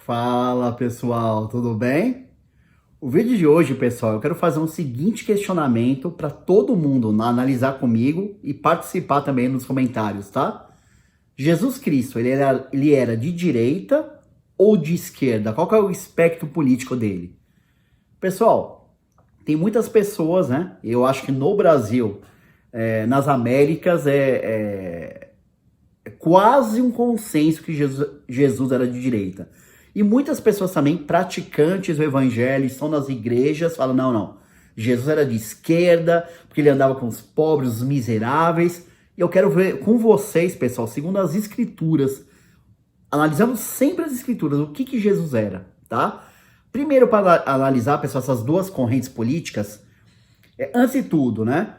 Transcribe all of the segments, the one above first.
Fala pessoal, tudo bem? O vídeo de hoje, pessoal, eu quero fazer um seguinte questionamento para todo mundo analisar comigo e participar também nos comentários, tá? Jesus Cristo, ele era de direita ou de esquerda? Qual que é o espectro político dele? Pessoal, tem muitas pessoas, né? Eu acho que no Brasil, nas Américas, é quase um consenso que Jesus era de direita. E muitas pessoas também, praticantes do evangelho, estão nas igrejas, falam, não, Jesus era de esquerda, porque ele andava com os pobres, os miseráveis. E eu quero ver com vocês, pessoal, segundo as escrituras, analisando sempre as escrituras, o que Jesus era, tá? Primeiro, para analisar, pessoal, essas duas correntes políticas, antes de tudo, né?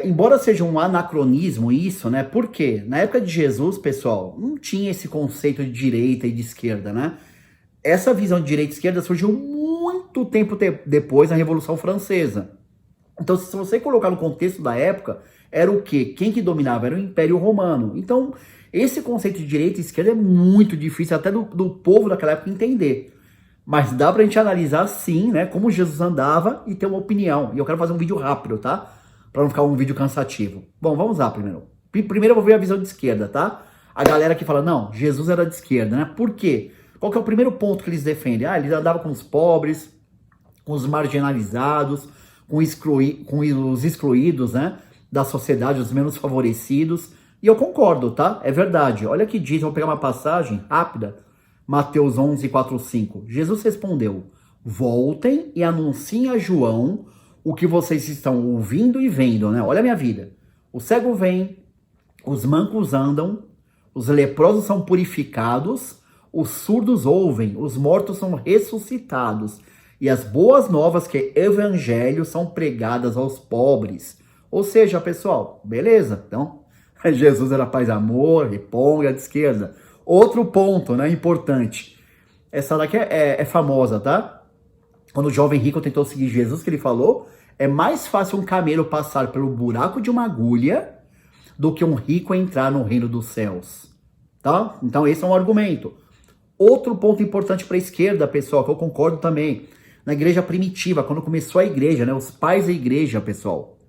Embora seja um anacronismo isso, né? Porque na época de Jesus, pessoal, não tinha esse conceito de direita e de esquerda, né? Essa visão de direita e esquerda surgiu muito tempo depois da Revolução Francesa. Então, se você colocar no contexto da época, era o quê? Quem que dominava? Era o Império Romano. Então, esse conceito de direita e esquerda é muito difícil até do povo daquela época entender. Mas dá pra gente analisar sim, né? Como Jesus andava e ter uma opinião. E eu quero fazer um vídeo rápido, tá? Para não ficar um vídeo cansativo. Bom, vamos lá primeiro. Primeiro eu vou ver a visão de esquerda, tá? A galera que fala, não, Jesus era de esquerda, né? Por quê? Qual que é o primeiro ponto que eles defendem? Ele andava com os pobres, com os marginalizados, com os excluídos, né? Da sociedade, os menos favorecidos. E eu concordo, tá? É verdade. Olha que diz, vou pegar uma passagem rápida. Mateus 11, 4, 5. Jesus respondeu, voltem e anunciem a João o que vocês estão ouvindo e vendo, né? Olha a minha vida. O cego vem, os mancos andam, os leprosos são purificados, os surdos ouvem, os mortos são ressuscitados, e as boas novas que é evangelho são pregadas aos pobres. Ou seja, pessoal, beleza? Então, Jesus era paz e amor, riponga de esquerda. Outro ponto, né, importante. Essa daqui é famosa, tá? Quando o jovem rico tentou seguir Jesus, que ele falou, é mais fácil um camelo passar pelo buraco de uma agulha do que um rico entrar no reino dos céus, tá? Então esse é um argumento. Outro ponto importante para a esquerda, pessoal, que eu concordo também, na igreja primitiva, quando começou a igreja, né, os pais da igreja, pessoal.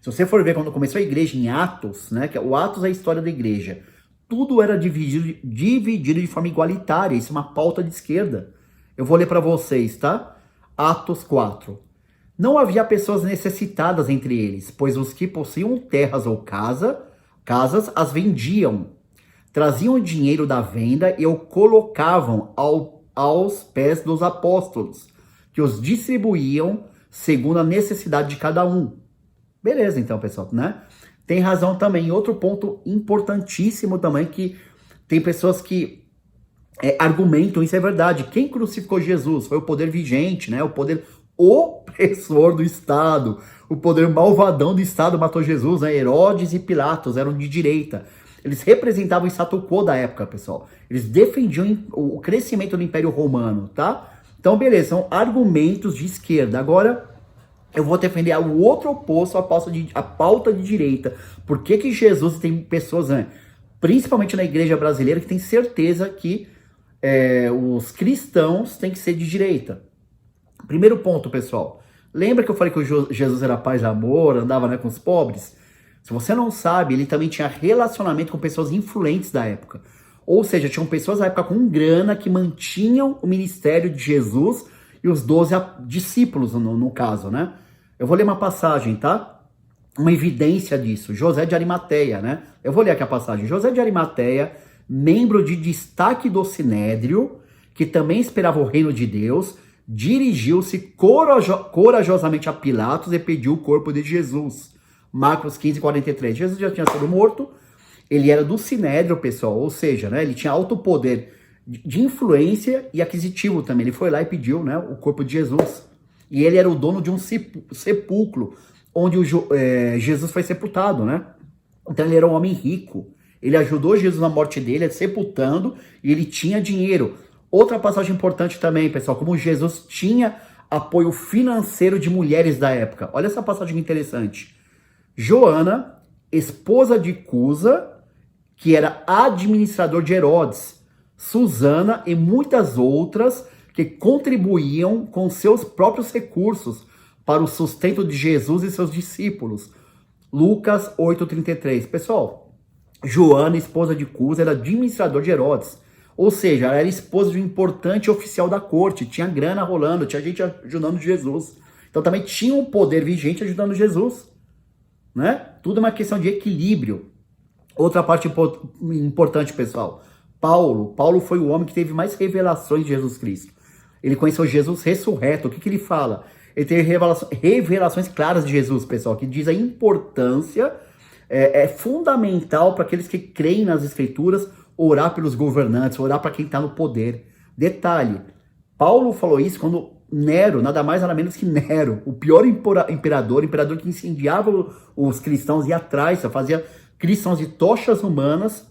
Se você for ver quando começou a igreja em Atos, né, que o Atos é a história da igreja, tudo era dividido de forma igualitária, isso é uma pauta de esquerda. Eu vou ler para vocês, tá? Atos 4. Não havia pessoas necessitadas entre eles, pois os que possuíam terras ou casas as vendiam. Traziam o dinheiro da venda e o colocavam aos pés dos apóstolos, que os distribuíam segundo a necessidade de cada um. Beleza, então, pessoal, né? Tem razão também. Outro ponto importantíssimo também, que tem pessoas que argumentam, isso é verdade. Quem crucificou Jesus? Foi o poder vigente, né? O poder opressor do Estado. O poder malvadão do Estado matou Jesus, né? Herodes e Pilatos eram de direita. Eles representavam o status quo da época, pessoal. Eles defendiam o crescimento do Império Romano, tá? Então, beleza, são argumentos de esquerda. Agora, eu vou defender o outro oposto, a pauta de direita. Por que Jesus tem pessoas, né, principalmente na igreja brasileira, que tem certeza que os cristãos têm que ser de direita? Primeiro ponto, pessoal. Lembra que eu falei que Jesus era paz e amor, andava, né, com os pobres? Se você não sabe, ele também tinha relacionamento com pessoas influentes da época. Ou seja, tinham pessoas da época com grana que mantinham o ministério de Jesus e os 12 discípulos, no caso, né? Eu vou ler uma passagem, tá? Uma evidência disso. José de Arimateia, né? Eu vou ler aqui a passagem. José de Arimateia, membro de destaque do Sinédrio, que também esperava o reino de Deus, dirigiu-se corajosamente a Pilatos e pediu o corpo de Jesus. Marcos 15, 43. Jesus já tinha sido morto, ele era do Sinédrio, pessoal, ou seja, né, ele tinha alto poder de influência e aquisitivo também. Ele foi lá e pediu, né, o corpo de Jesus. E ele era o dono de um sepulcro, onde Jesus foi sepultado, né? Então ele era um homem rico. Ele ajudou Jesus na morte dele, sepultando, e ele tinha dinheiro. Outra passagem importante também, pessoal, como Jesus tinha apoio financeiro de mulheres da época. Olha essa passagem interessante. Joana, esposa de Cusa, que era administrador de Herodes, Susana e muitas outras que contribuíam com seus próprios recursos para o sustento de Jesus e seus discípulos. Lucas 8,33. Pessoal, Joana, esposa de Cusa, era administrador de Herodes. Ou seja, ela era esposa de um importante oficial da corte, tinha grana rolando, tinha gente ajudando Jesus. Então também tinha um poder vigente ajudando Jesus. Né? Tudo é uma questão de equilíbrio. Outra parte importante, pessoal. Paulo foi o homem que teve mais revelações de Jesus Cristo. Ele conheceu Jesus ressurreto. O que ele fala? Ele teve revelações claras de Jesus, pessoal, que diz a importância, é fundamental para aqueles que creem nas Escrituras, orar pelos governantes, orar para quem está no poder. Detalhe, Paulo falou isso quando Nero, nada mais nada menos que Nero, o pior imperador que incendiava os cristãos, ia atrás, fazia cristãos de tochas humanas.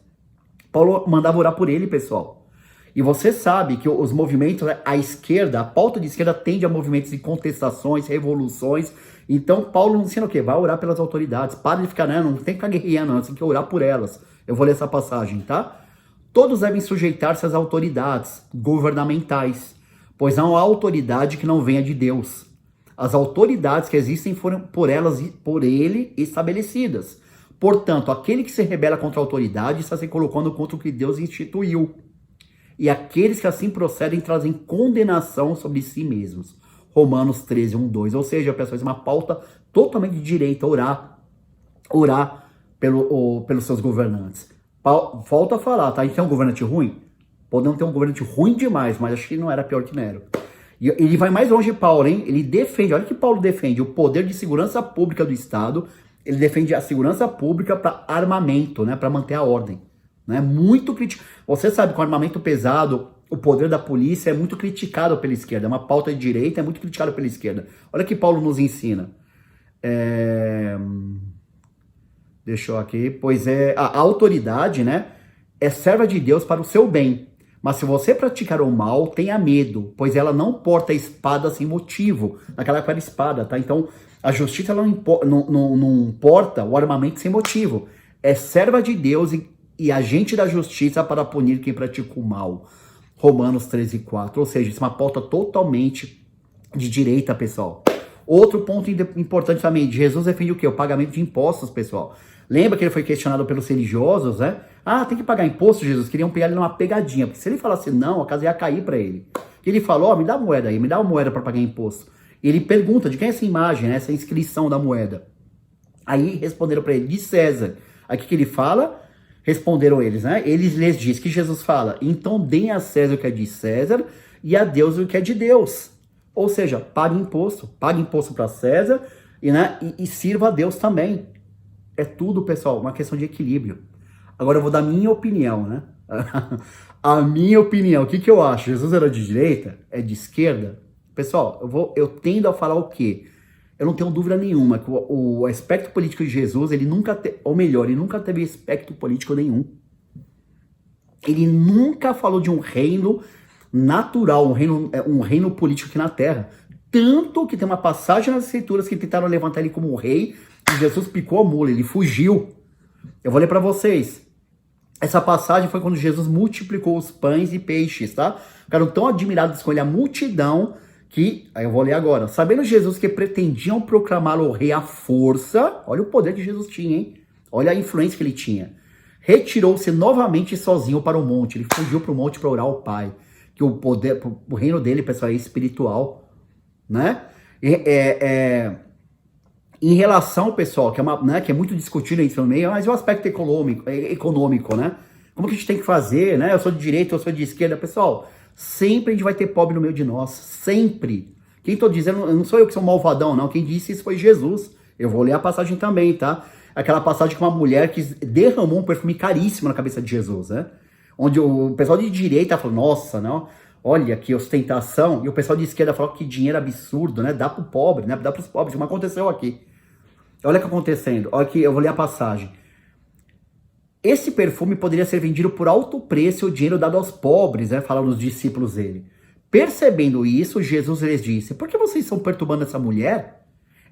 Paulo mandava orar por ele, pessoal. E você sabe que os movimentos, a esquerda, a pauta de esquerda tende a movimentos de contestações, revoluções. Então Paulo ensina o quê? Vai orar pelas autoridades. Para de ficar, não tem que ficar guerreando, não, tem que orar por elas. Eu vou ler essa passagem, tá? Todos devem sujeitar-se às autoridades governamentais, pois não há autoridade que não venha de Deus. As autoridades que existem foram por ele estabelecidas. Portanto, aquele que se rebela contra a autoridade está se colocando contra o que Deus instituiu. E aqueles que assim procedem trazem condenação sobre si mesmos. Romanos 13, 1, 2. Ou seja, pessoal, isso é uma pauta totalmente de direita, orar pelos seus governantes. Volto a falar, tá? A gente tem um governante ruim? Podemos ter um governante ruim demais, mas acho que não era pior que Nero. E ele vai mais longe, Paulo, hein? Ele defende, olha que Paulo defende, o poder de segurança pública do Estado. Ele defende a segurança pública para armamento, né? Para manter a ordem. Né? Muito crítico. Você sabe que o armamento pesado, o poder da polícia é muito criticado pela esquerda. É uma pauta de direita, é muito criticado pela esquerda. Olha que Paulo nos ensina. Deixa eu aqui. Pois a autoridade, né? É serva de Deus para o seu bem. Mas se você praticar o mal, tenha medo, pois ela não porta espada sem motivo. Naquela época era espada, tá? Então, a justiça não porta o armamento sem motivo. É serva de Deus e agente da justiça para punir quem pratica o mal. Romanos 13, 4. Ou seja, isso é uma pauta totalmente de direita, pessoal. Outro ponto importante também, Jesus defende o quê? O pagamento de impostos, pessoal. Lembra que ele foi questionado pelos religiosos, né? Ah, tem que pagar imposto, Jesus? Queriam pegar ele numa pegadinha, porque se ele falasse não, a casa ia cair para ele. Ele falou, me dá a moeda aí, me dá uma moeda para pagar imposto. E ele pergunta, de quem é essa imagem, né? Essa inscrição da moeda? Aí responderam para ele, de César. Aí o que ele fala? Responderam eles, né? Eles lhes diz que Jesus fala, então deem a César o que é de César e a Deus o que é de Deus. Ou seja, pague imposto para César e sirva a Deus também. É tudo, pessoal, uma questão de equilíbrio. Agora eu vou dar a minha opinião, né? A minha opinião, o que eu acho? Jesus era de direita? É de esquerda? Pessoal, eu tendo a falar o quê? Eu não tenho dúvida nenhuma que o aspecto político de Jesus, ele nunca teve aspecto político nenhum. Ele nunca falou de um reino natural, um reino político aqui na Terra. Tanto que tem uma passagem nas Escrituras que tentaram levantar ele como rei, e Jesus picou a mula, ele fugiu. Eu vou ler para vocês. Essa passagem foi quando Jesus multiplicou os pães e peixes, tá? Ficaram tão admirados com ele a multidão que, aí eu vou ler agora, sabendo Jesus que pretendiam proclamá-lo rei à força, olha o poder que Jesus tinha, hein? Olha a influência que ele tinha. Retirou-se novamente sozinho para o monte, ele fugiu para o monte para orar ao Pai, que o poder, o reino dele, pessoal, é espiritual, né? Em relação, pessoal, que é muito discutido aí no meio, mas o aspecto econômico, né? Como que a gente tem que fazer, né? Eu sou de direita, eu sou de esquerda, pessoal. Sempre a gente vai ter pobre no meio de nós, sempre. Quem tô dizendo, não sou eu que sou malvadão, não. Quem disse isso foi Jesus. Eu vou ler a passagem também, tá? Aquela passagem com uma mulher que derramou um perfume caríssimo na cabeça de Jesus, né? Onde o pessoal de direita falou, nossa, não, olha que ostentação. E o pessoal de esquerda falou que dinheiro absurdo, né? Dá pro pobre, né? Dá pros pobres, como aconteceu aqui. Olha o que está acontecendo. Olha aqui, eu vou ler a passagem. Esse perfume poderia ser vendido por alto preço e o dinheiro dado aos pobres, né? Falaram os discípulos dele. Percebendo isso, Jesus lhes disse, por que vocês estão perturbando essa mulher?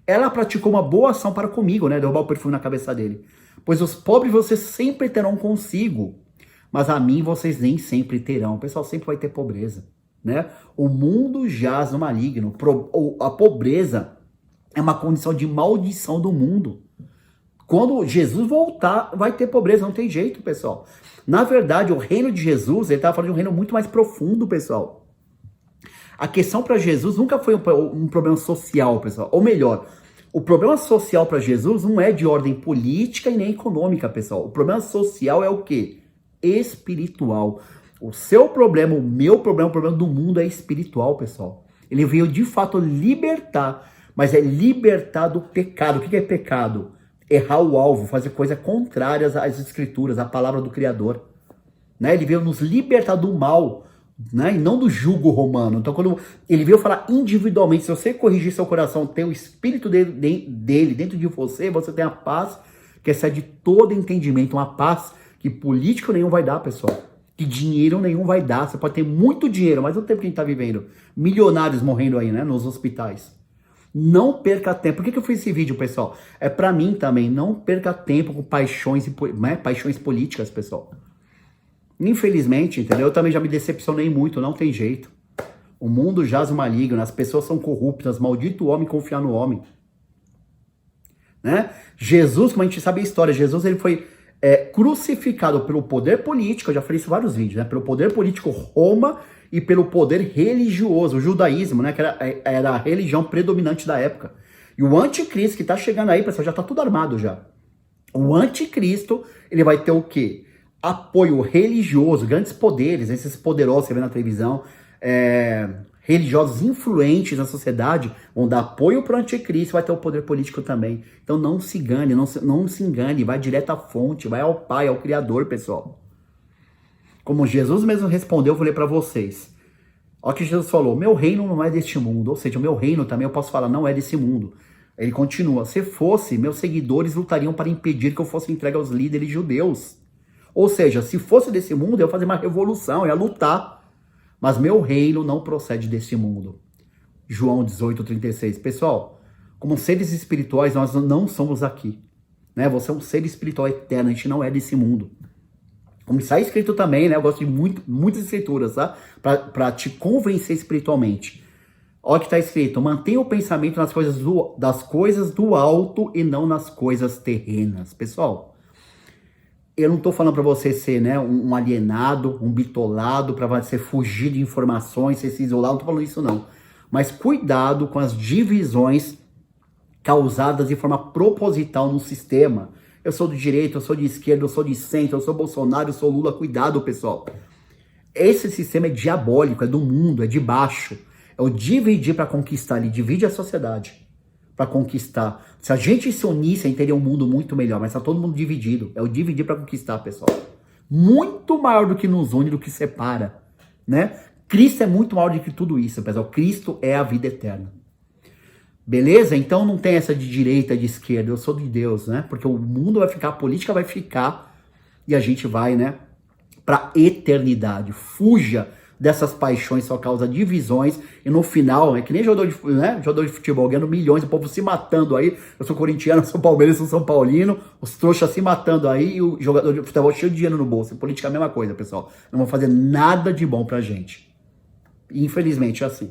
Ela praticou uma boa ação para comigo, né? Derrubar o perfume na cabeça dele. Pois os pobres vocês sempre terão consigo, mas a mim vocês nem sempre terão. O pessoal sempre vai ter pobreza, né? O mundo jaz no maligno. A pobreza é uma condição de maldição do mundo. Quando Jesus voltar, vai ter pobreza, não tem jeito, pessoal. Na verdade, o reino de Jesus, ele estava falando de um reino muito mais profundo, pessoal. A questão para Jesus nunca foi um problema social, pessoal. Ou melhor, o problema social para Jesus não é de ordem política e nem econômica, pessoal. O problema social é o quê? Espiritual. O seu problema, o meu problema, o problema do mundo é espiritual, pessoal. Ele veio de fato libertar, mas é libertar do pecado. O que é pecado? Errar o alvo, fazer coisas contrárias às escrituras, à palavra do Criador. Né? Ele veio nos libertar do mal, né? E não do jugo romano. Então, quando ele veio falar individualmente, se você corrigir seu coração, ter o espírito dele dentro de você, você tem a paz que excede todo entendimento, uma paz que político nenhum vai dar, pessoal. Que dinheiro nenhum vai dar. Você pode ter muito dinheiro, mas o tempo que a gente está vivendo, milionários morrendo aí, né, nos hospitais. Não perca tempo. Por que eu fiz esse vídeo, pessoal? É para mim também. Não perca tempo com paixões políticas, pessoal. Infelizmente, entendeu? Eu também já me decepcionei muito, não tem jeito. O mundo jaz o maligno, as pessoas são corruptas, maldito o homem confiar no homem. Né? Jesus, como a gente sabe a história, Jesus ele foi crucificado pelo poder político, eu já falei isso em vários vídeos, né? Pelo poder político Roma e pelo poder religioso, o judaísmo, né? Que era a religião predominante da época. E o anticristo que tá chegando aí, pessoal, já tá tudo armado já. O anticristo, ele vai ter o quê? Apoio religioso, grandes poderes, esses poderosos que você vê na televisão, religiosos influentes na sociedade, vão dar apoio para o anticristo, vai ter o poder político também. Então não se engane, não se engane, vai direto à fonte, vai ao Pai, ao Criador, pessoal. Como Jesus mesmo respondeu, eu falei para vocês. Olha o que Jesus falou, meu reino não é deste mundo, ou seja, o meu reino também eu posso falar, não é desse mundo. Ele continua, se fosse, meus seguidores lutariam para impedir que eu fosse entregue aos líderes judeus. Ou seja, se fosse desse mundo, eu ia fazer uma revolução, eu ia lutar. Mas meu reino não procede desse mundo. João 18:36. Pessoal, como seres espirituais, nós não somos aqui. Né? Você é um ser espiritual eterno, a gente não é desse mundo. Como está escrito também, né? Eu gosto de muitas escrituras, tá? Para te convencer espiritualmente. Olha o que está escrito. Mantenha o pensamento das coisas do alto e não nas coisas terrenas. Pessoal, eu não estou falando para você ser, né, um alienado, um bitolado, para você fugir de informações, você se isolar, não estou falando isso não. Mas cuidado com as divisões causadas de forma proposital no sistema. Eu sou de direita, eu sou de esquerda, eu sou de centro, eu sou Bolsonaro, eu sou Lula. Cuidado, pessoal. Esse sistema é diabólico, é do mundo, é de baixo. É o dividir para conquistar, ele divide a sociedade para conquistar. Se a gente se unisse, a gente teria um mundo muito melhor, mas está todo mundo dividido. É o dividir para conquistar, pessoal. Muito maior do que nos une, do que separa, né? Cristo é muito maior do que tudo isso, pessoal. Cristo é a vida eterna. Beleza? Então não tem essa de direita, de esquerda. Eu sou de Deus, né? Porque o mundo vai ficar, a política vai ficar e a gente vai, né, para eternidade. Fuja dessas paixões só causa divisões, e no final, é que nem jogador de futebol, ganhando milhões, o povo se matando aí, eu sou corintiano, eu sou palmeirense, eu sou São Paulino, os trouxas se matando aí, e o jogador de futebol cheio de dinheiro no bolso. Política é a mesma coisa, pessoal. Não vão fazer nada de bom pra gente. Infelizmente é assim.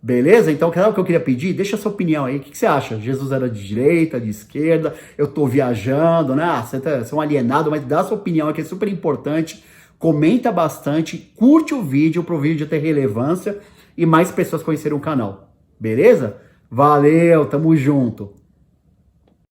Beleza? Então, o que eu queria pedir? Deixa a sua opinião aí. O que você acha? Jesus era de direita, de esquerda? Eu tô viajando, né? Você é um alienado, mas dá a sua opinião aqui, é super importante. Comenta bastante, curte o vídeo para o vídeo ter relevância e mais pessoas conhecerem o canal. Beleza? Valeu, tamo junto.